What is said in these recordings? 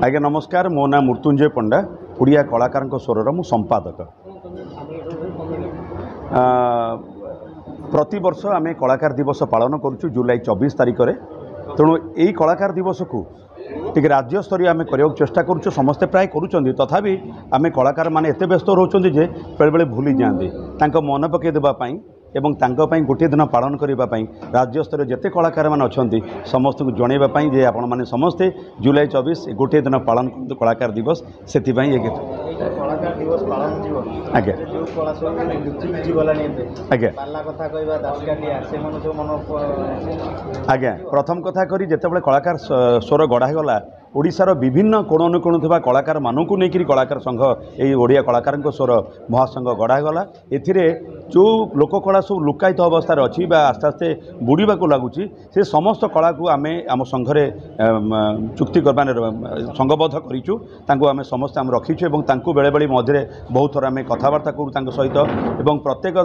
आज्ञा नमस्कार। मो ना मृत्युंजय पंडा ओडिया कलाकार स्वर मु संपादक। प्रति वर्ष आम कलाकार दिवस पालन करुँ जुलाई 24 तारिख में। तेणु यही कलाकार दिवस को टी राज्य स्तरीय आम करने चेष्टा करुँ। समस्ते प्राय करुँच तथापि आम कलाकार मैंने एत व्यस्त रोचे बेले बेले भूली जाते मन पकई देवाई एवं गोटे दिन पालन करने राज्य स्तर जिते कलाकार मैंने अच्छा समस्त को जनवाई जे आपण मैंने समस्ते जुलाई 24 गोटे दिन पालन करते कलाकार दिवस से आज्ञा आज्ञा प्रथम कथा करी जिते कलाकार स्वर गढ़ागला ओडिशार विभिन्न कोण अनुकोण थी कलाकार मानू नहीं कलाकार संघ यही ओडिया कलाकार स्वर महासंघ गढ़ागला। ए जो लोककला सब लुकायित अवस्था अच्छी आस्ते आस्ते बुड़ाक लगुच से समस्त कला को आम आम संघरे चुक्ति माने संघबद्ध करूँ। आम समस्त आम रखीचु और बेले बेले मध्य बहुत थर आम कथबार्ता करूँ सहित और प्रत्येक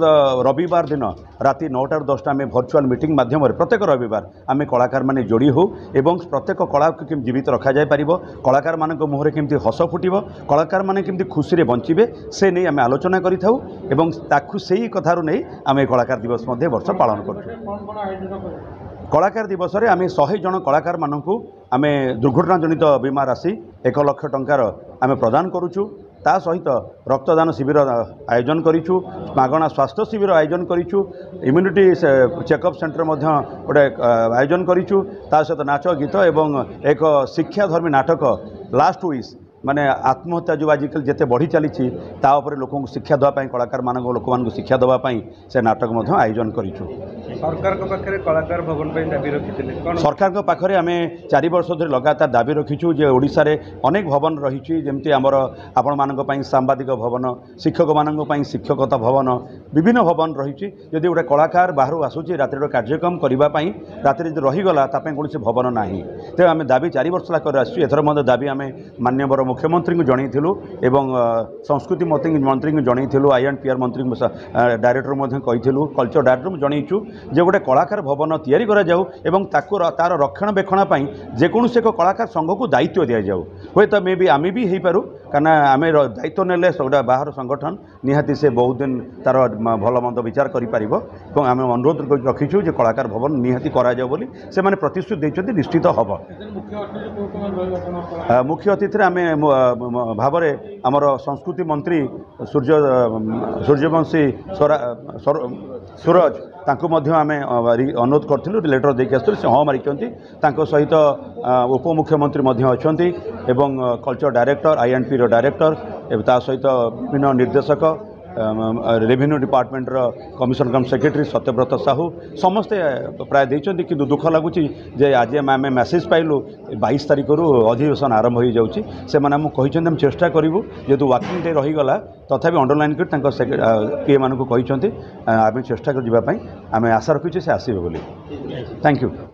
रविवार दिन राति 9टा 10टा आम भर्चुआल मीटिंग माध्यम प्रत्येक रविवार आम कलाकार माने जोड़ी हो एवं प्रत्येक कला को केमती जीवित रखा जाए पारिबो, कलाकार मान मुहर केमती हस फुटिबो, कलाकार माने केमती खुशी रे बंचिबे से नहीं आम आलोचना करिथाउ एवं ताकु सेही कथारु नहीं आम कलाकार दिवस मध्य वर्ष पालन करूँ। कलाकार दिवस रे आम 100 जन कलाकार मानकु आम दुर्घटना जनित बीमा राशि 1 लाख टंकार आम प्रदान करूँ। ता सहित रक्तदान शिविर आयोजन करूँ, मागणा स्वास्थ्य शिविर आयोजन करूँ, इम्यूनिटी चेकअप सेंटर गोटे आयोजन करूँ। ता सहित नाच गीत एवं एक शिक्षाधर्मी नाटक लास्ट विश माने आत्महत्या जो आजिकल जिते बढ़ी चली लोक शिक्षा देवाई कलाकार मान लोक मान शिक्षा देवाई से नाटक आयोजन करूँ। कलाकार भवन दाबी रखी सरकार पाखे आम 4 वर्ष धरी लगातार दाबी रखीचु जे ओडिशा रे अनेक भवन रही जमती आमर आपण मानक सांबादिक भवन, शिक्षक मानक शिक्षकता भवन, विभिन्न भवन रही। जदि गोटे कलाकार बाहर आसूची रात्रि कार्यक्रम करने राति रहीगला कौन से भवन ना तेज आम दाबी 4 वर्ष कर आसर दाबी आम माननीय मुख्यमंत्री को जनईलु एवं संस्कृति मंत्री को जनईलु, INPR मंत्री डायरेक्टर कहीलु, कल्चर डायरेक्टर जनईचु जे गोटे कलाकार भवन तैयारी करा जाऊ एवं तार रक्षणाबेक्षण जेकोसी एक कलाकार संघ को दायित्व दि जाऊ। हे तो मे भी आम भी हो पारू कारण आम दायित्व नेले गोटे बाहर संगठन निहाती से बहुत दिन तार भल मंद विचार कर आम अनुरोध रखीचु जे कलाकार भवन निहाती करा जाऊ बोली से माने प्रतिश्रुति देइछथि निश्चित हम। मुख्य अतिथि आम भाव आमर संस्कृति मंत्री सूर्यवंशी सूरज तांको मध्य आम अनुरोध करूँ, लेटर देके आसुँ से हाँ मारी सहित उपमुख्यमंत्री अच्छा एवं कल्चर डायरेक्टर INP डायरेक्टर ता सहित विभिन्न निर्देशक रेवेन्यू डिपार्टमेंट कमिशन कम सेक्रेटरी सत्यव्रत साहू समस्ते प्राय देइछन्ति कि दुख लगुच जे आज आम मेसेज पाइलु 22 तारिख अधिवेशन आरंभ हो जाउछि से माने हम कहिछन्ति हम चेष्टा करिवु जेतु वाकिंग डे रहीगला तथापि अंडरलाइन कर पीए मान को कहिछन्ति आम चेष्टा कर जीवा पई आम आशा रखुछे से आसीबे बोली। Thank you.